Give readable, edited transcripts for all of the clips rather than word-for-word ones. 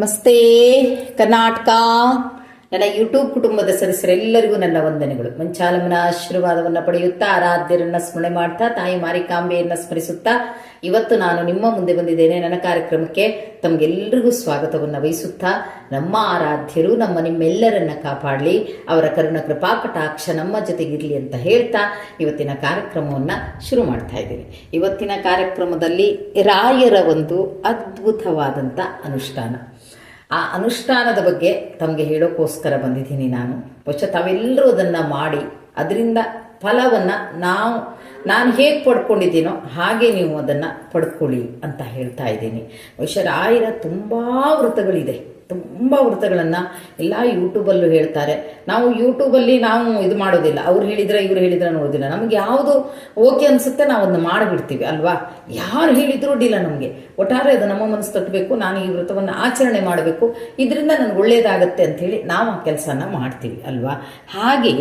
ನಮಸ್ತೆ ಕರ್ನಾಟಕ. ನನ್ನ ಯೂಟ್ಯೂಬ್ ಕುಟುಂಬದ ಸದಸ್ಯರೆಲ್ಲರಿಗೂ ನನ್ನ ವಂದನೆಗಳು. ಮಂಚಾಲಮ್ಮನ ಆಶೀರ್ವಾದವನ್ನು ಪಡೆಯುತ್ತಾ, ಆರಾಧ್ಯರನ್ನ ಸ್ಮರಣೆ ಮಾಡ್ತಾ, ತಾಯಿ ಮಾರಿಕಾಂಬೆಯನ್ನ ಸ್ಮರಿಸುತ್ತಾ ಇವತ್ತು ನಾನು ನಿಮ್ಮ ಮುಂದೆ ಬಂದಿದ್ದೇನೆ. ನನ್ನ ಕಾರ್ಯಕ್ರಮಕ್ಕೆ ತಮಗೆಲ್ಲರಿಗೂ ಸ್ವಾಗತವನ್ನು ವಹಿಸುತ್ತಾ, ನಮ್ಮ ಆರಾಧ್ಯರು ನಿಮ್ಮೆಲ್ಲರನ್ನ ಕಾಪಾಡಲಿ, ಅವರ ಕರುಣ ಕೃಪಾ ಕಟಾಕ್ಷ ನಮ್ಮ ಜೊತೆಗಿರಲಿ ಅಂತ ಹೇಳ್ತಾ ಇವತ್ತಿನ ಕಾರ್ಯಕ್ರಮವನ್ನು ಶುರು ಮಾಡ್ತಾ ಇದ್ದೀನಿ. ಇವತ್ತಿನ ಕಾರ್ಯಕ್ರಮದಲ್ಲಿ ರಾಯರ ಒಂದು ಅದ್ಭುತವಾದಂಥ ಅನುಷ್ಠಾನ, ಆ ಅನುಷ್ಠಾನದ ಬಗ್ಗೆ ತಮಗೆ ಹೇಳೋಕ್ಕೋಸ್ಕರ ಬಂದಿದ್ದೀನಿ ನಾನು. ಬಹುಶಃ ತಾವೆಲ್ಲರೂ ಅದನ್ನು ಮಾಡಿ ಅದರಿಂದ ಫಲವನ್ನು ನಾನು ಹೇಗೆ ಪಡ್ಕೊಂಡಿದ್ದೀನೋ ಹಾಗೆ ನೀವು ಅದನ್ನು ಪಡ್ಕೊಳ್ಳಿ ಅಂತ ಹೇಳ್ತಾ ಇದ್ದೀನಿ. ಬಹುಶಃ ರಾಯರ ತುಂಬ ವೃತ್ತಗಳಿದೆ, ತುಂಬ ವೃತ್ತಗಳನ್ನು ಎಲ್ಲ ಯೂಟ್ಯೂಬಲ್ಲೂ ಹೇಳ್ತಾರೆ. ನಾವು ಯೂಟ್ಯೂಬಲ್ಲಿ ನಾವು ಇದು ಮಾಡೋದಿಲ್ಲ, ಅವ್ರು ಹೇಳಿದ್ರೆ ಇವ್ರು ಹೇಳಿದ್ರೆ ನೋಡೋದಿಲ್ಲ. ನಮ್ಗೆ ಯಾವುದು ಓಕೆ ಅನಿಸುತ್ತೆ ನಾವು ಅದನ್ನ ಮಾಡಿಬಿಡ್ತೀವಿ ಅಲ್ವಾ. ಯಾರು ಹೇಳಿದ್ರು ಅಡ್ಡಿಲ್ಲ, ನಮಗೆ ಒಟ್ಟಾರೆ ಅದು ನಮ್ಮ ಮನಸ್ಸು ತಟ್ಟಬೇಕು, ನಾನು ಈ ವೃತ್ತವನ್ನು ಆಚರಣೆ ಮಾಡಬೇಕು, ಇದರಿಂದ ನನಗೆ ಒಳ್ಳೆಯದಾಗತ್ತೆ ಅಂಥೇಳಿ ನಾವು ಆ ಕೆಲಸನ ಮಾಡ್ತೀವಿ ಅಲ್ವಾ. ಹಾಗೆ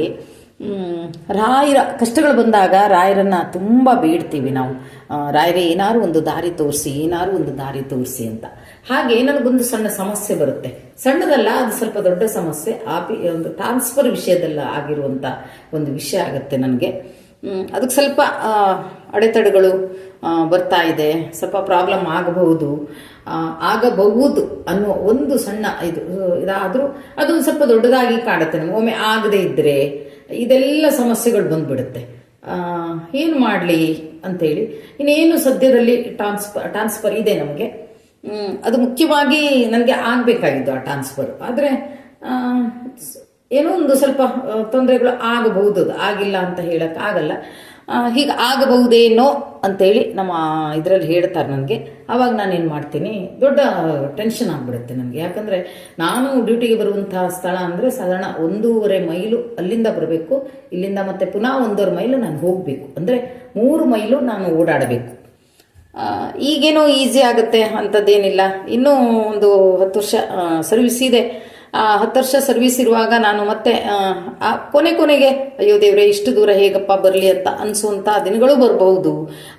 ರಾಯರ ಕಷ್ಟಗಳು ಬಂದಾಗ ರಾಯರನ್ನು ತುಂಬ ಬೇಡ್ತೀವಿ ನಾವು. ರಾಯರೇ ಏನಾರು ಒಂದು ದಾರಿ ತೋರಿಸಿ ಅಂತ. ಹಾಗೆ ನನಗೊಂದು ಸಣ್ಣ ಸಮಸ್ಯೆ ಬರುತ್ತೆ, ಸಣ್ಣದಲ್ಲ ಅದು ಸ್ವಲ್ಪ ದೊಡ್ಡ ಸಮಸ್ಯೆ. ಒಂದು ಟ್ರಾನ್ಸ್ಫರ್ ವಿಷಯದಲ್ಲ ಆಗಿರುವಂಥ ಒಂದು ವಿಷಯ ಆಗುತ್ತೆ ನನಗೆ. ಅದಕ್ಕೆ ಸ್ವಲ್ಪ ಅಡೆತಡೆಗಳು ಬರ್ತಾ ಇದೆ, ಸ್ವಲ್ಪ ಪ್ರಾಬ್ಲಮ್ ಆಗಬಹುದು ಅನ್ನೋ ಒಂದು ಸಣ್ಣ ಇದಾದರೂ ಅದೊಂದು ಸ್ವಲ್ಪ ದೊಡ್ಡದಾಗಿ ಕಾಡುತ್ತೆ ನಮ್ಗೆ. ಒಮ್ಮೆ ಆಗದೆ ಇದ್ದರೆ ಇದೆಲ್ಲ ಸಮಸ್ಯೆಗಳು ಬಂದ್ಬಿಡುತ್ತೆ. ಏನು ಮಾಡಲಿ ಅಂತೇಳಿ ಇನ್ನೇನು ಸದ್ಯದಲ್ಲಿ ಟ್ರಾನ್ಸ್ಫರ್ ಇದೆ ನಮಗೆ. ಅದು ಮುಖ್ಯವಾಗಿ ನನಗೆ ಆಗಬೇಕಾಗಿದ್ದು ಆ ಟ್ರಾನ್ಸ್ಫರ್. ಆದರೆ ಏನೋ ಒಂದು ಸ್ವಲ್ಪ ತೊಂದರೆಗಳು ಆಗಬಹುದು, ಅದು ಆಗಿಲ್ಲ ಅಂತ ಹೇಳೋಕ್ಕಾಗಲ್ಲ. ಹೀಗೆ ಆಗಬಹುದೇನೋ ಅಂತೇಳಿ ನಮ್ಮ ಇದರಲ್ಲಿ ಹೇಳ್ತಾರೆ ನನಗೆ. ಆವಾಗ ನಾನೇನು ಮಾಡ್ತೀನಿ, ದೊಡ್ಡ ಟೆನ್ಷನ್ ಆಗಿಬಿಡುತ್ತೆ ನನಗೆ. ಯಾಕಂದರೆ ನಾನು ಡ್ಯೂಟಿಗೆ ಬರುವಂತಹ ಸ್ಥಳ ಅಂದರೆ ಸಾಧಾರಣ 1.5 ಮೈಲು ಅಲ್ಲಿಂದ ಬರಬೇಕು, ಇಲ್ಲಿಂದ ಮತ್ತೆ ಪುನಃ 1.5 ಮೈಲು ನಾನು ಹೋಗಬೇಕು, ಅಂದರೆ 3 ಮೈಲು ನಾನು ಓಡಾಡಬೇಕು. ಈಗೇನೋ ಈಸಿ ಆಗುತ್ತೆ ಅಂಥದ್ದೇನಿಲ್ಲ. ಇನ್ನೂ ಒಂದು 10 ವರ್ಷ ಸರ್ವಿಸ್ ಇದೆ. 10 ವರ್ಷ ಸರ್ವಿಸ್ ಇರುವಾಗ ನಾನು ಮತ್ತೆ ಕೊನೆಗೆ ಅಯ್ಯೋ ದೇವ್ರೆ ಇಷ್ಟು ದೂರ ಹೇಗಪ್ಪ ಬರಲಿ ಅಂತ ಅನಿಸುವಂಥ ದಿನಗಳು ಬರಬಹುದು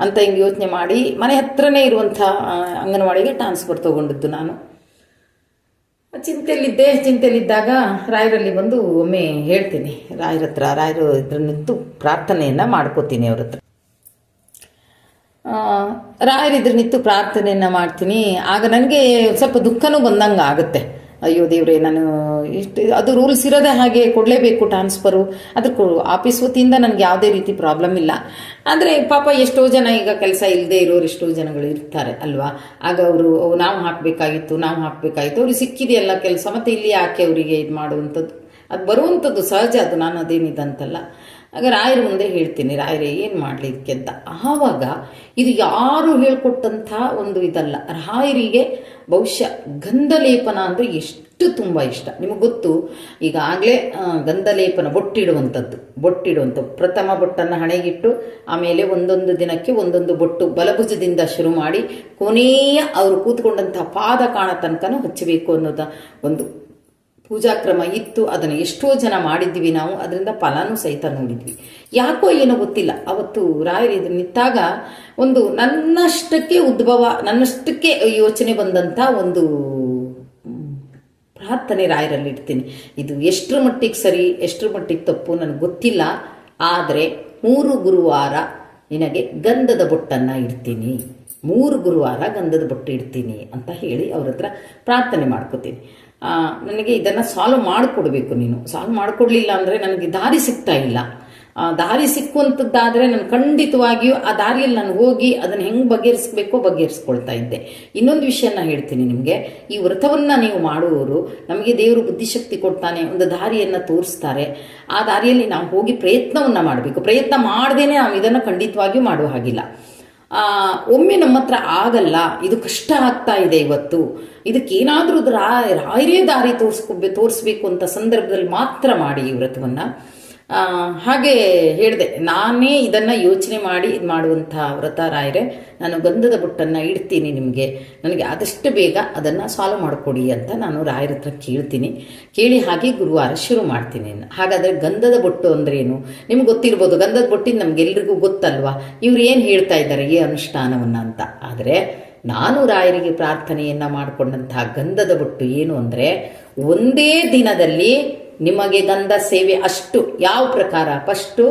ಅಂತ ಹಿಂಗೆ ಯೋಚನೆ ಮಾಡಿ ಮನೆ ಹತ್ರನೇ ಇರುವಂಥ ಅಂಗನವಾಡಿಗೆ ಟ್ರಾನ್ಸ್ಫರ್ ತಗೊಂಡಿದ್ದು ನಾನು. ಚಿಂತೆಯಲ್ಲಿದ್ದಾಗ ರಾಯರಲ್ಲಿ ಬಂದು ಒಮ್ಮೆ ಹೇಳ್ತೀನಿ, ರಾಯರು ಇದ್ರ ನಿಂತು ಪ್ರಾರ್ಥನೆಯನ್ನು ಮಾಡ್ಕೋತೀನಿ. ಅವ್ರ ಹತ್ರ ರಾಯರಿದ್ರ ನಿಂತು ಪ್ರಾರ್ಥನೆಯನ್ನು ಮಾಡ್ತೀನಿ. ಆಗ ನನಗೆ ಸ್ವಲ್ಪ ದುಃಖನೂ ಬಂದಂಗೆ ಆಗುತ್ತೆ. ಅಯ್ಯೋ ದೇವ್ರೆ, ನಾನು ಅದು ರೂಲ್ಸ್ ಇರೋದೇ ಹಾಗೆ, ಕೊಡಲೇಬೇಕು ಟ್ರಾನ್ಸ್ಫರು. ಅದಕ್ಕೆ ಆಫೀಸ್ ವತಿಯಿಂದ ನನಗೆ ಯಾವುದೇ ರೀತಿ ಪ್ರಾಬ್ಲಮ್ ಇಲ್ಲ. ಆದರೆ ಪಾಪ ಎಷ್ಟೋ ಜನ ಈಗ ಕೆಲಸ ಇಲ್ಲದೆ ಇರೋರು ಎಷ್ಟೋ ಜನಗಳು ಇರ್ತಾರೆ ಅಲ್ವಾ. ಆಗ ನಾವು ಹಾಕಬೇಕಾಗಿತ್ತು ಅವ್ರಿಗೆ ಸಿಕ್ಕಿದೆಯಲ್ಲ ಕೆಲಸ, ಮತ್ತು ಇಲ್ಲಿ ಯಾಕೆ ಅವರಿಗೆ ಇದು ಮಾಡುವಂಥದ್ದು, ಅದು ಬರುವಂಥದ್ದು ಸಹಜ, ಅದು ನಾನು ಅದೇನಿದಂತಲ್ಲ. ಆಗ ರಾಯರ ಮುಂದೆ ಹೇಳ್ತೀನಿ, ರಾಯರೇ ಏನು ಮಾಡಲಿ ಇದಕ್ಕೆ ಅಂತ. ಆವಾಗ ಇದು ಯಾರು ಹೇಳ್ಕೊಟ್ಟಂಥ ಒಂದು ಇದಲ್ಲ. ರಾಯರಿಗೆ ಬಹುಶಃ ಗಂಧಲೇಪನ ಅಂದರೆ ಎಷ್ಟು ತುಂಬ ಇಷ್ಟ. ನಿಮಗೆ ಗೊತ್ತು, ಈಗಾಗಲೇ ಗಂಧಲೇಪನ ಬೊಟ್ಟಿಡುವಂಥದ್ದು ಪ್ರಥಮ ಬೊಟ್ಟನ್ನು ಹಣೆಗಿಟ್ಟು, ಆಮೇಲೆ ಒಂದೊಂದು ದಿನಕ್ಕೆ ಒಂದೊಂದು ಬೊಟ್ಟು ಬಲಭುಜದಿಂದ ಶುರು ಮಾಡಿ ಕೊನೆಯ ಅವರು ಕೂತ್ಕೊಂಡಂಥ ಪಾದ ಕಾಣ ತನಕನೂ ಹಚ್ಚಬೇಕು ಅನ್ನೋದ ಒಂದು ಪೂಜಾಕ್ರಮ ಇತ್ತು. ಅದನ್ನು ಎಷ್ಟೋ ಜನ ಮಾಡಿದ್ವಿ ನಾವು, ಅದರಿಂದ ಫಲನೂ ಸಹಿತ ನೋಡಿದ್ವಿ. ಯಾಕೋ ಏನೋ ಗೊತ್ತಿಲ್ಲ, ಅವತ್ತು ರಾಯರು ಇದನ್ನ ನಿಂತಾಗ ಒಂದು ನನ್ನಷ್ಟಕ್ಕೆ ಯೋಚನೆ ಬಂದಂಥ ಒಂದು ಪ್ರಾರ್ಥನೆ ರಾಯರಲ್ಲಿ ಇಡ್ತೀನಿ. ಇದು ಎಷ್ಟರ ಮಟ್ಟಿಗೆ ಸರಿ ಎಷ್ಟರ ಮಟ್ಟಿಗೆ ತಪ್ಪು ನನಗೆ ಗೊತ್ತಿಲ್ಲ, ಆದರೆ 3 ಗುರುವಾರ ನಿನಗೆ ಗಂಧದ ಬೊಟ್ಟನ್ನು ಇಡ್ತೀನಿ, 3 ಗುರುವಾರ ಗಂಧದ ಬೊಟ್ಟು ಇಡ್ತೀನಿ ಅಂತ ಹೇಳಿ ಅವ್ರ ಹತ್ರ ಪ್ರಾರ್ಥನೆ ಮಾಡ್ಕೋತೀನಿ. ನನಗೆ ಇದನ್ನು ಸಾಲ್ವ್ ಮಾಡಿಕೊಡ್ಬೇಕು, ನೀನು ಸಾಲ್ವ್ ಮಾಡಿಕೊಡ್ಲಿಲ್ಲ ಅಂದರೆ ನನಗೆ ದಾರಿ ಸಿಗ್ತಾ ಇಲ್ಲ. ದಾರಿ ಸಿಕ್ಕುವಂಥದ್ದಾದರೆ ನಾನು ಖಂಡಿತವಾಗಿಯೂ ಆ ದಾರಿಯಲ್ಲಿ ನಾನು ಹೋಗಿ ಅದನ್ನು ಹೆಂಗೆ ಬಗೆಹರಿಸ್ಕೊಳ್ತಾ ಇದ್ದೆ. ಇನ್ನೊಂದು ವಿಷಯನ ಹೇಳ್ತೀನಿ ನಿಮಗೆ, ಈ ವ್ರತವನ್ನು ನೀವು ಮಾಡುವವರು, ನಮಗೆ ದೇವರು ಬುದ್ಧಿಶಕ್ತಿ ಕೊಡ್ತಾನೆ, ಒಂದು ದಾರಿಯನ್ನು ತೋರಿಸ್ತಾರೆ. ಆ ದಾರಿಯಲ್ಲಿ ನಾವು ಹೋಗಿ ಪ್ರಯತ್ನವನ್ನು ಮಾಡಬೇಕು. ಪ್ರಯತ್ನ ಮಾಡ್ದೇನೆ ನಾವು ಇದನ್ನು ಖಂಡಿತವಾಗಿಯೂ ಮಾಡುವ ಹಾಗಿಲ್ಲ. ಒಮ್ಮೆ ನಮ್ಮ ಹತ್ರ ಆಗಲ್ಲ, ಇದು ಕಷ್ಟ ಆಗ್ತಾ ಇದೆ ಇವತ್ತು, ಇದಕ್ಕೇನಾದರೂ ರಾಯರೇ ದಾರಿ ತೋರಿಸ್ಬೇಕು ಅಂತ ಸಂದರ್ಭದಲ್ಲಿ ಮಾತ್ರ ಮಾಡಿ ಈ ವ್ರತವನ್ನು. ಹಾಗೆ ಹೇಳಿದೆ, ನಾನೇ ಇದನ್ನು ಯೋಚನೆ ಮಾಡಿ ಇದು ಮಾಡುವಂಥ ವ್ರತ ರಾಯರೇ, ನಾನು ಗಂಧದ ಬೊಟ್ಟನ್ನು ಇಡ್ತೀನಿ ನಿಮಗೆ, ನನಗೆ ಆದಷ್ಟು ಬೇಗ ಅದನ್ನು ಸಾಲ್ವ್ ಮಾಡಿಕೊಡಿ ಅಂತ ನಾನು ರಾಯರ ಹತ್ರ ಕೇಳಿ ಹಾಗೆ ಗುರುವಾರ ಶುರು ಮಾಡ್ತೀನಿ. ಹಾಗಾದರೆ ಗಂಧದ ಬೊಟ್ಟು ಅಂದ್ರೇನು ನಿಮ್ಗೆ ಗೊತ್ತಿರ್ಬೋದು. ಗಂಧದ ಬೊಟ್ಟಿನ ನಮಗೆಲ್ರಿಗೂ ಗೊತ್ತಲ್ವಾ, ಇವ್ರು ಏನು ಹೇಳ್ತಾ ಇದ್ದಾರೆ ಈ ಅನುಷ್ಠಾನವನ್ನು ಅಂತ. ಆದರೆ ನಾನು ರಾಯರಿಗೆ ಪ್ರಾರ್ಥನೆಯನ್ನು ಮಾಡಿಕೊಂಡಂತಹ ಗಂಧದ ಬೊಟ್ಟು ಏನು ಅಂದರೆ, ಒಂದೇ ದಿನದಲ್ಲಿ ನಿಮಗೆ ಗಂಧ ಸೇವೆ ಅಷ್ಟು ಯಾವ ಪ್ರಕಾರ, ಫಸ್ಟು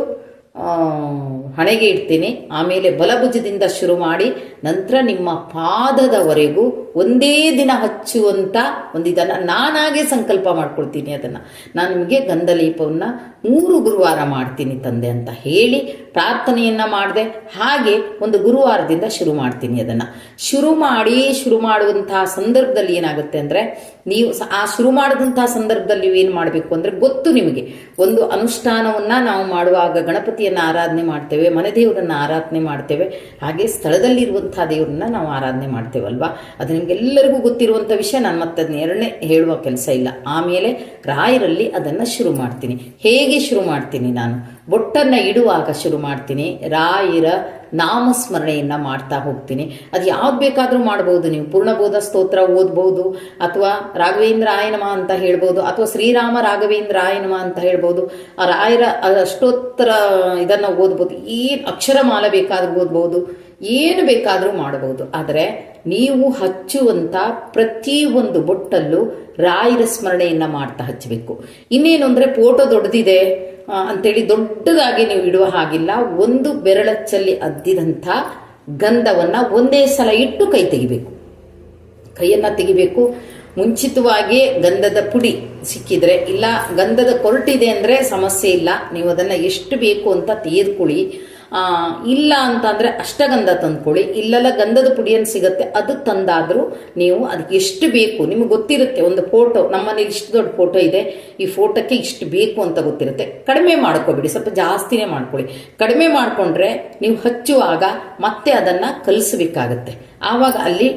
ಹಣೆಗೆ ಇಡ್ತೀನಿ, ಆಮೇಲೆ ಬಲಭುಜದಿಂದ ಶುರು ಮಾಡಿ ನಂತರ ನಿಮ್ಮ ಪಾದದವರೆಗೂ ಒಂದೇ ದಿನ ಹಚ್ಚುವಂಥ ಇದನ್ನು ನಾನಾಗೆ ಸಂಕಲ್ಪ ಮಾಡ್ಕೊಳ್ತೀನಿ. ಅದನ್ನು ನಾನು ನಿಮಗೆ ಗಂಧಲೇಪವನ್ನು 3 ಗುರುವಾರ ಮಾಡ್ತೀನಿ ತಂದೆ ಅಂತ ಹೇಳಿ ಪ್ರಾರ್ಥನೆಯನ್ನು ಮಾಡಿದೆ. ಹಾಗೆ ಒಂದು ಗುರುವಾರದಿಂದ ಶುರು ಮಾಡ್ತೀನಿ. ಅದನ್ನು ಶುರು ಮಾಡುವಂತಹ ಸಂದರ್ಭದಲ್ಲಿ ಏನಾಗುತ್ತೆ ಅಂದರೆ, ನೀವು ಆ ಶುರು ಮಾಡಿದಂತಹ ಸಂದರ್ಭದಲ್ಲಿ ನೀವು ಏನು ಮಾಡಬೇಕು ಅಂದರೆ, ಗೊತ್ತು ನಿಮಗೆ ಒಂದು ಅನುಷ್ಠಾನವನ್ನು ನಾವು ಮಾಡುವಾಗ ಗಣಪತಿಯನ್ನು ಆರಾಧನೆ ಮಾಡ್ತೇವೆ, ಮನೆ ದೇವರನ್ನು ಆರಾಧನೆ ಮಾಡ್ತೇವೆ, ಹಾಗೆ ಸ್ಥಳದಲ್ಲಿರುವಂತಹ ದೇವರನ್ನ ನಾವು ಆರಾಧನೆ ಮಾಡ್ತೇವಲ್ವಾ. ಅದು ನಿಮಗೆಲ್ಲರಿಗೂ ಗೊತ್ತಿರುವಂಥ ವಿಷಯ. ನಾನು ಮತ್ತೆ ಅದನ್ನ ಎರಡನೇ ಹೇಳುವ ಕೆಲಸ ಇಲ್ಲ. ಆಮೇಲೆ ರಾಯರಲ್ಲಿ ಅದನ್ನು ಶುರು ಮಾಡ್ತೀನಿ. ಹೇಗೆ ಶುರು ಮಾಡ್ತೀನಿ? ನಾನು ಬೊಟ್ಟನ್ನು ಇಡುವಾಗ ಶುರು ಮಾಡ್ತೀನಿ, ರಾಯರ ನಾಮಸ್ಮರಣೆಯನ್ನು ಮಾಡ್ತಾ ಹೋಗ್ತೀನಿ. ಅದು ಯಾವ್ದು ಬೇಕಾದರೂ ಮಾಡ್ಬೋದು. ನೀವು ಪೂರ್ಣಬೋಧ ಸ್ತೋತ್ರ ಓದ್ಬೋದು, ಅಥವಾ ರಾಘವೇಂದ್ರ ಆಯನಮ ಅಂತ ಹೇಳ್ಬೋದು, ಅಥವಾ ಶ್ರೀರಾಮ ರಾಘವೇಂದ್ರ ಆಯನಮ ಅಂತ ಹೇಳ್ಬೋದು. ಆ ರಾಯರ ಅಷ್ಟೋತ್ತರ ಇದನ್ನು ಓದ್ಬೋದು. ಏನು ಅಕ್ಷರಮಾಲ ಬೇಕಾದ್ರೂ ಓದ್ಬೋದು, ಏನು ಬೇಕಾದರೂ ಮಾಡಬಹುದು. ಆದರೆ ನೀವು ಹಚ್ಚುವಂಥ ಪ್ರತಿಯೊಂದು ಬೊಟ್ಟಲ್ಲೂ ರಾಯರ ಸ್ಮರಣೆಯನ್ನು ಮಾಡ್ತಾ ಹಚ್ಚಬೇಕು. ಇನ್ನೇನು ಅಂದರೆ, ಫೋಟೋ ದೊಡ್ಡದಿದೆ ಅಂತೇಳಿ ದೊಡ್ಡದಾಗಿ ನೀವು ಇಡುವ ಹಾಗಿಲ್ಲ. ಒಂದು ಬೆರಳಚ್ಚಲ್ಲಿ ಅದ್ದಿದಂಥ ಗಂಧವನ್ನು ಒಂದೇ ಸಲ ಇಟ್ಟು ಕೈ ತೆಗಿಬೇಕು. ಕೈಯನ್ನು ತೆಗಿಬೇಕು. ಮುಂಚಿತವಾಗಿ ಗಂಧದ ಪುಡಿ ಸಿಕ್ಕಿದ್ರೆ, ಇಲ್ಲ ಗಂಧದ ಕೊರಟಿದೆ ಅಂದರೆ ಸಮಸ್ಯೆ ಇಲ್ಲ, ನೀವು ಅದನ್ನು ಎಷ್ಟು ಬೇಕು ಅಂತ ತೆಗೆದುಕೊಳ್ಳಿ. ಇಲ್ಲ ಅಂತ ಅಂದರೆ ಅಷ್ಟಗಂಧ ತಂದ್ಕೊಳ್ಳಿ. ಇಲ್ಲೆಲ್ಲ ಗಂಧದ ಪುಡಿಯನ್ನು ಸಿಗುತ್ತೆ, ಅದು ತಂದಾದರೂ ನೀವು ಅದಕ್ಕೆ ಎಷ್ಟು ಬೇಕು ನಿಮಗೆ ಗೊತ್ತಿರುತ್ತೆ. ಒಂದು ಫೋಟೋ, ನಮ್ಮನೇಲಿ ಇಷ್ಟು ದೊಡ್ಡ ಫೋಟೋ ಇದೆ, ಈ ಫೋಟೋಕ್ಕೆ ಇಷ್ಟು ಬೇಕು ಅಂತ ಗೊತ್ತಿರುತ್ತೆ. ಕಡಿಮೆ ಮಾಡ್ಕೊಬಿಡಿ, ಸ್ವಲ್ಪ ಜಾಸ್ತಿನೇ ಮಾಡ್ಕೊಳ್ಳಿ. ಕಡಿಮೆ ಮಾಡಿಕೊಂಡ್ರೆ ನೀವು ಹಚ್ಚುವಾಗ ಮತ್ತೆ ಅದನ್ನು ಕಲಿಸಬೇಕಾಗತ್ತೆ. ಆವಾಗ ಅಲ್ಲಿ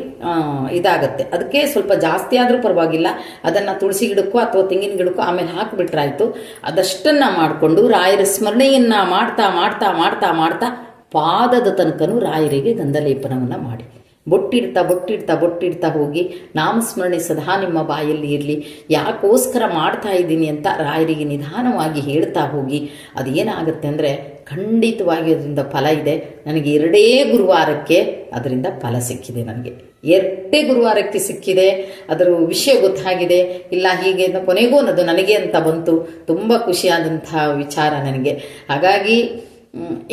ಇದಾಗತ್ತೆ. ಅದಕ್ಕೆ ಸ್ವಲ್ಪ ಜಾಸ್ತಿ ಆದರೂ ಪರವಾಗಿಲ್ಲ, ಅದನ್ನು ತುಳಸಿ ಗಿಡಕ್ಕೋ ಅಥವಾ ತೆಂಗಿನ ಗಿಡಕ್ಕೋ ಆಮೇಲೆ ಹಾಕಿಬಿಟ್ರಾಯ್ತು. ಅದಷ್ಟನ್ನು ಮಾಡಿಕೊಂಡು ರಾಯರ ಸ್ಮರಣೆಯನ್ನು ಮಾಡ್ತಾ ಮಾಡ್ತಾ ಮಾಡ್ತಾ ಮಾಡ್ತಾ ಪಾದದ ತನಕನೂ ರಾಯರಿಗೆ ಗಂಧಲೇಪನವನ್ನು ಮಾಡಿ, ಬೊಟ್ಟಿಡ್ತಾ ಹೋಗಿ ನಾಮಸ್ಮರಣೆ ಸದಾ ನಿಮ್ಮ ಬಾಯಲ್ಲಿ ಇರಲಿ. ಯಾಕೋಸ್ಕರ ಮಾಡ್ತಾ ಇದ್ದೀನಿ ಅಂತ ರಾಯರಿಗೆ ನಿಧಾನವಾಗಿ ಹೇಳ್ತಾ ಹೋಗಿ. ಅದೇನಾಗುತ್ತೆ ಅಂದರೆ, ಖಂಡಿತವಾಗಿ ಅದರಿಂದ ಫಲ ಇದೆ. ನನಗೆ 2 ಗುರುವಾರಕ್ಕೆ ಅದರಿಂದ ಫಲ ಸಿಕ್ಕಿದೆ. ನನಗೆ 2 ಗುರುವಾರಕ್ಕೆ ಸಿಕ್ಕಿದೆ. ಅದರ ವಿಷಯ ಗೊತ್ತಾಗಿದೆ. ಇಲ್ಲ ಹೀಗೆ ಕೊನೆಗೂ ಅದು ನನಗೆ ಅಂತ ಬಂತು. ತುಂಬ ಖುಷಿಯಾದಂಥ ವಿಚಾರ ನನಗೆ. ಹಾಗಾಗಿ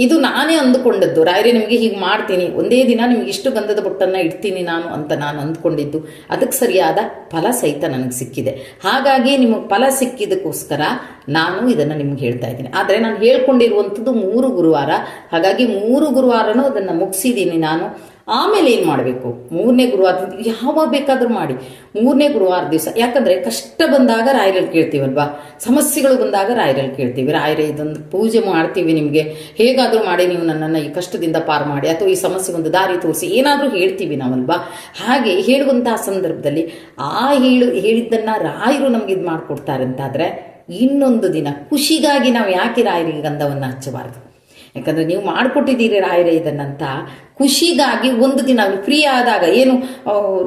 ಇದು ನಾನೇ ಅಂದುಕೊಂಡದ್ದು, ರಾಯರೇ ನಿಮಗೆ ಹೀಗೆ ಮಾಡ್ತೀನಿ, ಒಂದೇ ದಿನ ನಿಮಗೆ ಇಷ್ಟು ಗಂಧದ ಬೊಟ್ಟನ್ನು ಇಡ್ತೀನಿ ನಾನು ಅಂತ ನಾನು ಅಂದ್ಕೊಂಡಿದ್ದು. ಅದಕ್ಕೆ ಸರಿಯಾದ ಫಲ ಸಹಿತ ನನಗೆ ಸಿಕ್ಕಿದೆ. ಹಾಗಾಗಿ ನಿಮಗೆ ಫಲ ಸಿಕ್ಕಿದ್ದಕ್ಕೋಸ್ಕರ ನಾನು ಇದನ್ನು ನಿಮ್ಗೆ ಹೇಳ್ತಾ ಇದ್ದೀನಿ. ಆದರೆ ನಾನು ಹೇಳ್ಕೊಂಡಿರುವಂಥದ್ದು 3 ಗುರುವಾರ. ಹಾಗಾಗಿ 3 ಗುರುವಾರನೂ ಅದನ್ನು ಮುಗಿಸಿದ್ದೀನಿ ನಾನು. ಆಮೇಲೆ ಏನು ಮಾಡಬೇಕು, 3ನೇ ಗುರುವಾರ ಯಾವಾಗ ಬೇಕಾದರೂ ಮಾಡಿ. 3ನೇ ಗುರುವಾರ ದಿವಸ, ಯಾಕಂದರೆ ಕಷ್ಟ ಬಂದಾಗ ರಾಯರಲ್ಲಿ ಕೇಳ್ತೀವಲ್ವಾ, ಸಮಸ್ಯೆಗಳು ಬಂದಾಗ ರಾಯರಲ್ಲಿ ಕೇಳ್ತೀವಿ. ರಾಯರೇ ಇದೊಂದು ಪೂಜೆ ಮಾಡ್ತೀವಿ, ನಿಮಗೆ ಹೇಗಾದರೂ ಮಾಡಿ ನೀವು ನನ್ನನ್ನು ಈ ಕಷ್ಟದಿಂದ ಪಾರು ಮಾಡಿ, ಅಥವಾ ಈ ಸಮಸ್ಯೆ ಒಂದು ದಾರಿ ತೋರಿಸಿ, ಏನಾದರೂ ಹೇಳ್ತೀವಿ ನಾವಲ್ವಾ. ಹಾಗೆ ಹೇಳುವಂತಹ ಸಂದರ್ಭದಲ್ಲಿ ಹೇಳಿದ್ದನ್ನು ರಾಯರು ನಮ್ಗೆ ಇದು ಮಾಡಿಕೊಡ್ತಾರೆ ಅಂತಾದರೆ, ಇನ್ನೊಂದು ದಿನ ಖುಷಿಗಾಗಿ ನಾವು ಯಾಕೆ ರಾಯರಿಗೆ ಗಂಧವನ್ನು ಹಚ್ಚಬಾರ್ದು? ಯಾಕಂದರೆ ನೀವು ಮಾಡಿಕೊಟ್ಟಿದ್ದೀರಿ ರಾಯರೇ ಇದನ್ನಂತ ಖುಷಿಗಾಗಿ ಒಂದು ದಿನ ಫ್ರೀ ಆದಾಗ, ಏನು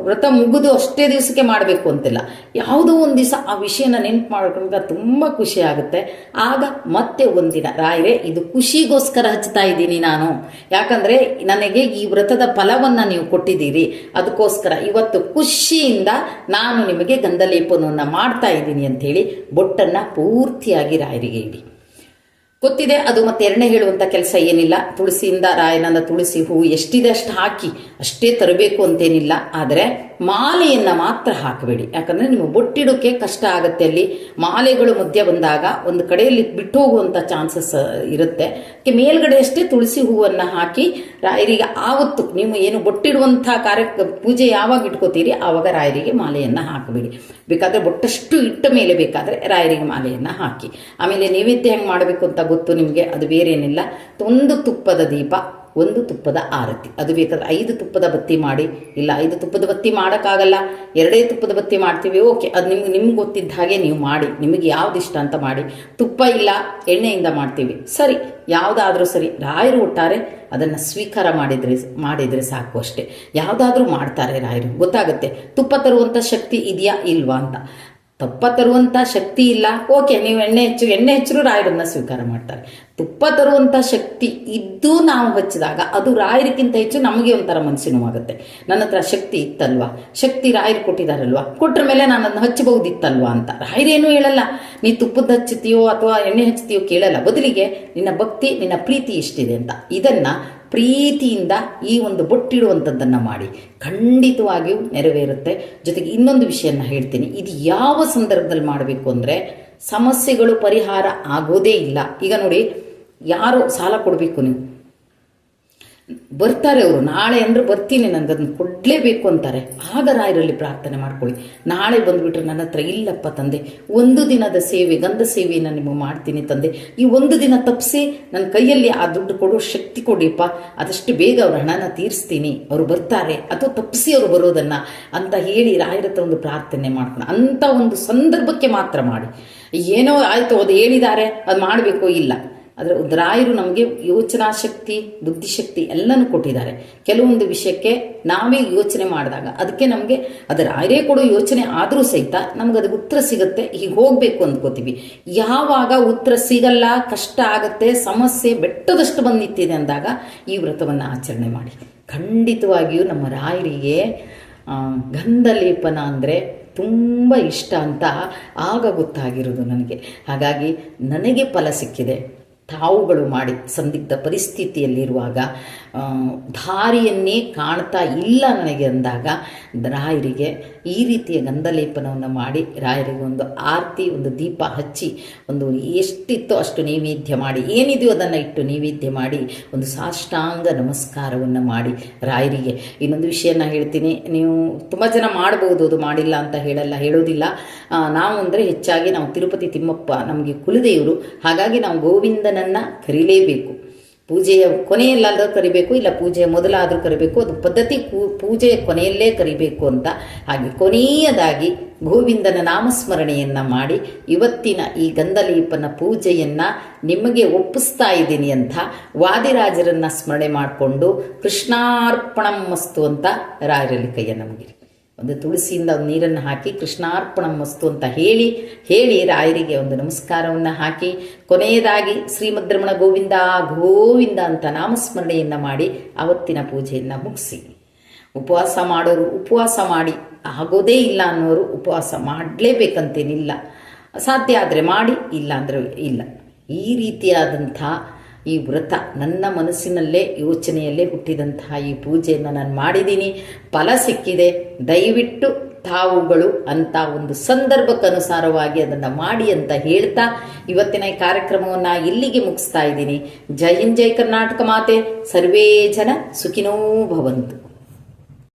ವ್ರತ ಮುಗಿದು ಅಷ್ಟೇ ದಿವಸಕ್ಕೆ ಮಾಡಬೇಕು ಅಂತಿಲ್ಲ, ಯಾವುದೋ ಒಂದು ದಿವಸ ಆ ವಿಷಯನ ನೆನ್ಪು ಮಾಡ್ಕೊಂಡಾಗ ತುಂಬ ಖುಷಿ ಆಗುತ್ತೆ. ಆಗ ಮತ್ತೆ ಒಂದಿನ ರಾಯರೇ ಇದು ಖುಷಿಗೋಸ್ಕರ ಹಚ್ತಾ ಇದ್ದೀನಿ ನಾನು, ಯಾಕಂದರೆ ನನಗೆ ಈ ವ್ರತದ ಫಲವನ್ನು ನೀವು ಕೊಟ್ಟಿದ್ದೀರಿ, ಅದಕ್ಕೋಸ್ಕರ ಇವತ್ತು ಖುಷಿಯಿಂದ ನಾನು ನಿಮಗೆ ಗಂಧಲೇಪನವನ್ನು ಮಾಡ್ತಾ ಇದ್ದೀನಿ ಅಂಥೇಳಿ ಬೊಟ್ಟನ್ನು ಪೂರ್ತಿಯಾಗಿ ರಾಯರಿಗೆ ಇಡಿ. ಗೊತ್ತಿದೆ ಅದು. ಮತ್ತೆ 2ನೇ ಹೇಳುವಂಥ ಕೆಲಸ ಏನಿಲ್ಲ. ತುಳಸಿಯಿಂದ ರಾಯನಂದ ತುಳಸಿ ಹೂವು ಎಷ್ಟಿದೆ ಅಷ್ಟು ಹಾಕಿ, ಅಷ್ಟೇ ತರಬೇಕು ಅಂತೇನಿಲ್ಲ. ಆದರೆ ಮಾಲೆಯನ್ನು ಮಾತ್ರ ಹಾಕಬೇಡಿ, ಯಾಕಂದರೆ ನೀವು ಬೊಟ್ಟಿಡೋಕ್ಕೆ ಕಷ್ಟ ಆಗುತ್ತೆ. ಅಲ್ಲಿ ಮಾಲೆಗಳು ಮಧ್ಯ ಬಂದಾಗ ಒಂದು ಕಡೆಯಲ್ಲಿ ಬಿಟ್ಟು ಹೋಗುವಂಥ ಚಾನ್ಸಸ್ ಇರುತ್ತೆ. ಮೇಲ್ಗಡೆ ಅಷ್ಟೇ ತುಳಸಿ ಹೂವನ್ನು ಹಾಕಿ ರಾಯರಿಗೆ ಆವತ್ತು ನೀವು ಏನು ಬೊಟ್ಟಿಡುವಂಥ ಪೂಜೆ ಯಾವಾಗ ಇಟ್ಕೋತೀರಿ ಆವಾಗ ರಾಯರಿಗೆ ಮಾಲೆಯನ್ನು ಹಾಕಬೇಡಿ. ಬೇಕಾದರೆ ಬೊಟ್ಟಷ್ಟು ಇಟ್ಟ ಮೇಲೆ ಬೇಕಾದರೆ ರಾಯರಿಗೆ ಮಾಲೆಯನ್ನು ಹಾಕಿ. ಆಮೇಲೆ ನೈವೇದ್ಯ ಹೆಂಗೆ ಮಾಡಬೇಕು ಅಂತ ಗೊತ್ತು ನಿಮಗೆ, ಅದು ಬೇರೇನಿಲ್ಲ. ಒಂದು ತುಪ್ಪದ ದೀಪ, ಒಂದು ತುಪ್ಪದ ಆರತಿ, ಅದು ಬೇಕಾದ್ರೆ 5 ತುಪ್ಪದ ಬತ್ತಿ ಮಾಡಿ. ಇಲ್ಲ 5 ತುಪ್ಪದ ಬತ್ತಿ ಮಾಡೋಕ್ಕಾಗಲ್ಲ, 2 ತುಪ್ಪದ ಬತ್ತಿ ಮಾಡ್ತೀವಿ, ಓಕೆ, ಅದು ನಿಮ್ಗೆ ಗೊತ್ತಿದ್ದ ಹಾಗೆ ನೀವು ಮಾಡಿ, ನಿಮಗೆ ಯಾವ್ದು ಇಷ್ಟ ಅಂತ ಮಾಡಿ. ತುಪ್ಪ ಇಲ್ಲ ಎಣ್ಣೆಯಿಂದ ಮಾಡ್ತೀವಿ, ಸರಿ, ಯಾವುದಾದ್ರೂ ಸರಿ. ರಾಯರು ಒಟ್ಟಾರೆ ಅದನ್ನು ಸ್ವೀಕಾರ ಮಾಡಿದರೆ ಸಾಕು ಅಷ್ಟೇ. ಯಾವುದಾದ್ರೂ ಮಾಡ್ತಾರೆ ರಾಯರು, ಗೊತ್ತಾಗುತ್ತೆ ತುಪ್ಪ ತರುವಂಥ ಶಕ್ತಿ ಇದೆಯಾ ಇಲ್ವಾ ಅಂತ. ತುಪ್ಪ ತರುವಂಥ ಶಕ್ತಿ ಇಲ್ಲ, ಓಕೆ, ನೀವು ಎಣ್ಣೆ ಹೆಚ್ಚರು ರಾಯರನ್ನ ಸ್ವೀಕಾರ ಮಾಡ್ತಾರೆ. ತುಪ್ಪ ತರುವಂಥ ಶಕ್ತಿ ಇದ್ದು ನಾವು ಹಚ್ಚಿದಾಗ ಅದು ರಾಯರಿಗಿಂತ ಹೆಚ್ಚು ನಮಗೆ ಒಂಥರ ಮನಸ್ಸು ನೋವಾಗುತ್ತೆ. ನನ್ನ ಹತ್ರ ಶಕ್ತಿ ಇತ್ತಲ್ವಾ, ಶಕ್ತಿ ರಾಯರು ಕೊಟ್ಟಿದ್ದಾರಲ್ವಾ, ಕೊಟ್ರ ಮೇಲೆ ನಾನು ಅದನ್ನು ಹಚ್ಚಬಹುದಿತ್ತಲ್ವಾ ಅಂತ. ರಾಯರೇನು ಹೇಳಲ್ಲ, ನೀ ತುಪ್ಪದ ಹಚ್ಚುತ್ತೀಯೋ ಅಥವಾ ಎಣ್ಣೆ ಹಚ್ತೀಯೋ ಕೇಳಲ್ಲ, ಬದಲಿಗೆ ನಿನ್ನ ಭಕ್ತಿ, ನಿನ್ನ ಪ್ರೀತಿ ಎಷ್ಟಿದೆ ಅಂತ. ಇದನ್ನ ಪ್ರೀತಿಯಿಂದ ಈ ಒಂದು ಬೊಟ್ಟಿಡುವಂಥದ್ದನ್ನು ಮಾಡಿ, ಖಂಡಿತವಾಗಿಯೂ ನೆರವೇರುತ್ತೆ. ಜೊತೆಗೆ ಇನ್ನೊಂದು ವಿಷಯನ ಹೇಳ್ತೀನಿ, ಇದು ಯಾವ ಸಂದರ್ಭದಲ್ಲಿ ಮಾಡಬೇಕು ಅಂದರೆ ಸಮಸ್ಯೆಗಳು ಪರಿಹಾರ ಆಗೋದೇ ಇಲ್ಲ. ಈಗ ನೋಡಿ, ಯಾರೋ ಸಾಲ ಕೊಡಬೇಕು, ನೀವು ಬರ್ತಾರೆ ಅವರು, ನಾಳೆ ಅಂದ್ರೆ ಬರ್ತೀನಿ, ನನಗೆ ಅದನ್ನು ಕೊಡಲೇಬೇಕು ಅಂತಾರೆ. ಆಗ ರಾಯರಲ್ಲಿ ಪ್ರಾರ್ಥನೆ ಮಾಡ್ಕೊಳ್ಳಿ. ನಾಳೆ ಬಂದುಬಿಟ್ರೆ ನನ್ನ ಹತ್ರ ಇಲ್ಲಪ್ಪ ತಂದೆ, ಒಂದು ದಿನದ ಸೇವೆ, ಗಂಧ ಸೇವೆಯನ್ನು ನಿಮಗೆ ಮಾಡ್ತೀನಿ ತಂದೆ, ಈ ಒಂದು ದಿನ ತಪ್ಪಿಸಿ ನನ್ನ ಕೈಯಲ್ಲಿ ಆ ದುಡ್ಡು ಕೊಡೋ ಶಕ್ತಿ ಕೊಡಿಪ್ಪ, ಆದಷ್ಟು ಬೇಗ ಅವ್ರ ಹಣನ ತೀರಿಸ್ತೀನಿ, ಅವರು ಬರ್ತಾರೆ, ಅಥವಾ ತಪ್ಪಿಸಿ ಅವರು ಬರೋದನ್ನು ಅಂತ ಹೇಳಿ ರಾಯರ ಹತ್ರ ಒಂದು ಪ್ರಾರ್ಥನೆ ಮಾಡ್ಕೊಂಡು ಅಂಥ ಒಂದು ಸಂದರ್ಭಕ್ಕೆ ಮಾತ್ರ ಮಾಡಿ. ಏನೋ ಆಯಿತು, ಅದು ಹೇಳಿದ್ದಾರೆ, ಅದು ಮಾಡಬೇಕು, ಇಲ್ಲ. ಆದರೆ ರಾಯರು ನಮಗೆ ಯೋಚನಾ ಶಕ್ತಿ, ಬುದ್ಧಿಶಕ್ತಿ ಎಲ್ಲನೂ ಕೊಟ್ಟಿದ್ದಾರೆ. ಕೆಲವೊಂದು ವಿಷಯಕ್ಕೆ ನಾವೇ ಯೋಚನೆ ಮಾಡಿದಾಗ ಅದಕ್ಕೆ ನಮಗೆ ಅದು ರಾಯರೇ ಕೊಡೋ ಯೋಚನೆ ಆದರೂ ಸಹಿತ ನಮ್ಗೆ ಅದಕ್ಕೆ ಉತ್ತರ ಸಿಗುತ್ತೆ, ಹೀಗೆ ಹೋಗಬೇಕು ಅಂದ್ಕೋತೀವಿ. ಯಾವಾಗ ಉತ್ತರ ಸಿಗಲ್ಲ, ಕಷ್ಟ ಆಗುತ್ತೆ, ಸಮಸ್ಯೆ ಬೆಟ್ಟದಷ್ಟು ಬಂದು ನಿಂತಿದೆ ಅಂದಾಗ ಈ ವ್ರತವನ್ನು ಆಚರಣೆ ಮಾಡಿ. ಖಂಡಿತವಾಗಿಯೂ ನಮ್ಮ ರಾಯರಿಗೆ ಗಂಧ ಲೇಪನ ಅಂದರೆ ತುಂಬ ಇಷ್ಟ ಅಂತ ಆಗ ಗೊತ್ತಾಗಿರೋದು ನನಗೆ. ಹಾಗಾಗಿ ನನಗೆ ಫಲ ಸಿಕ್ಕಿದೆ. ತಾವುಗಳು ಮಾಡಿ ಸಂದಿಗ್ಧ ಪರಿಸ್ಥಿತಿಯಲ್ಲಿರುವಾಗ ದಾರಿಯನ್ನೇ ಕಾಣ್ತಾ ಇಲ್ಲ ನನಗೆ ಅಂದಾಗ ರಾಯರಿಗೆ ಈ ರೀತಿಯ ಗಂಧಲೇಪನವನ್ನು ಮಾಡಿ, ರಾಯರಿಗೆ ಒಂದು ಆರತಿ, ಒಂದು ದೀಪ ಹಚ್ಚಿ, ಒಂದು ಎಷ್ಟಿತ್ತೋ ಅಷ್ಟು ನೈವೇದ್ಯ ಮಾಡಿ, ಏನಿದೆಯೋ ಅದನ್ನು ಇಟ್ಟು ನೈವೇದ್ಯ ಮಾಡಿ, ಒಂದು ಸಾಷ್ಟಾಂಗ ನಮಸ್ಕಾರವನ್ನು ಮಾಡಿ ರಾಯರಿಗೆ. ಇನ್ನೊಂದು ವಿಷಯನ ಹೇಳ್ತೀನಿ, ನೀವು ತುಂಬ ಜನ ಮಾಡ್ಬೋದು, ಅದು ಮಾಡಿಲ್ಲ ಅಂತ ಹೇಳೋದಿಲ್ಲ. ನಾವು ಅಂದರೆ ಹೆಚ್ಚಾಗಿ ನಾವು ತಿರುಪತಿ ತಿಮ್ಮಪ್ಪ ನಮಗೆ ಕುಲದೇವರು, ಹಾಗಾಗಿ ನಾವು ಗೋವಿಂದನನ್ನು ಕರೀಲೇಬೇಕು. ಪೂಜೆಯ ಕೊನೆಯಲ್ಲಾದರೂ ಕರಿಬೇಕು, ಇಲ್ಲ ಪೂಜೆಯ ಮೊದಲಾದರೂ ಕರಿಬೇಕು, ಅದು ಪದ್ಧತಿ. ಪೂಜೆಯ ಕೊನೆಯಲ್ಲೇ ಕರಿಬೇಕು ಅಂತ. ಹಾಗೆ ಕೊನೆಯದಾಗಿ ಗೋವಿಂದನ ನಾಮಸ್ಮರಣೆಯನ್ನು ಮಾಡಿ ಇವತ್ತಿನ ಈ ಗಂಧಲೇಪನ ಪೂಜೆಯನ್ನು ನಿಮಗೆ ಒಪ್ಪಿಸ್ತಾ ಇದ್ದೀನಿ ಅಂತ ವಾದಿರಾಜರನ್ನು ಸ್ಮರಣೆ ಮಾಡಿಕೊಂಡು ಕೃಷ್ಣಾರ್ಪಣಂ ಮಸ್ತು ಅಂತ ರಾಯರಲ್ಲಿ ಕೈಯನ್ನು ಮುಗಿರಿ. ಒಂದು ತುಳಸಿಯಿಂದ ಒಂದು ನೀರನ್ನು ಹಾಕಿ ಕೃಷ್ಣಾರ್ಪಣಂ ಮಸ್ತು ಅಂತ ಹೇಳಿ ರಾಯರಿಗೆ ಒಂದು ನಮಸ್ಕಾರವನ್ನು ಹಾಕಿ, ಕೊನೆಯದಾಗಿ ಶ್ರೀಮದ್ರಮಣ ಗೋವಿಂದ ಗೋವಿಂದ ಅಂತ ನಾಮಸ್ಮರಣೆಯನ್ನು ಮಾಡಿ ಅವತ್ತಿನ ಪೂಜೆಯನ್ನು ಮುಗಿಸಿ. ಉಪವಾಸ ಮಾಡೋರು ಉಪವಾಸ ಮಾಡಿ, ಆಗೋದೇ ಇಲ್ಲ ಅನ್ನೋರು ಉಪವಾಸ ಮಾಡಲೇಬೇಕಂತೇನಿಲ್ಲ. ಸಾಧ್ಯ ಆದರೆ ಮಾಡಿ, ಇಲ್ಲ ಅಂದರೆ ಇಲ್ಲ. ಈ ರೀತಿಯಾದಂಥ ಈ ವ್ರತ ನನ್ನ ಮನಸ್ಸಿನಲ್ಲೇ ಯೋಚನೆಯಲ್ಲೇ ಹುಟ್ಟಿದಂತಹ ಈ ಪೂಜೆಯನ್ನು ನಾನು ಮಾಡಿದ್ದೀನಿ, ಫಲ ಸಿಕ್ಕಿದೆ. ದಯವಿಟ್ಟು ತಾವುಗಳು ಅಂತ ಒಂದು ಸಂದರ್ಭಕ್ಕನುಸಾರವಾಗಿ ಅದನ್ನು ಮಾಡಿ ಅಂತ ಹೇಳ್ತಾ ಇವತ್ತಿನ ಈ ಕಾರ್ಯಕ್ರಮವನ್ನು ಇಲ್ಲಿಗೆ ಮುಗಿಸ್ತಾ ಇದ್ದೀನಿ. ಜೈ ಹಿಂದ್, ಜೈ ಕರ್ನಾಟಕ ಮಾತೆ, ಸರ್ವೇ ಜನ ಸುಖಿನೋ ಭವಂತು.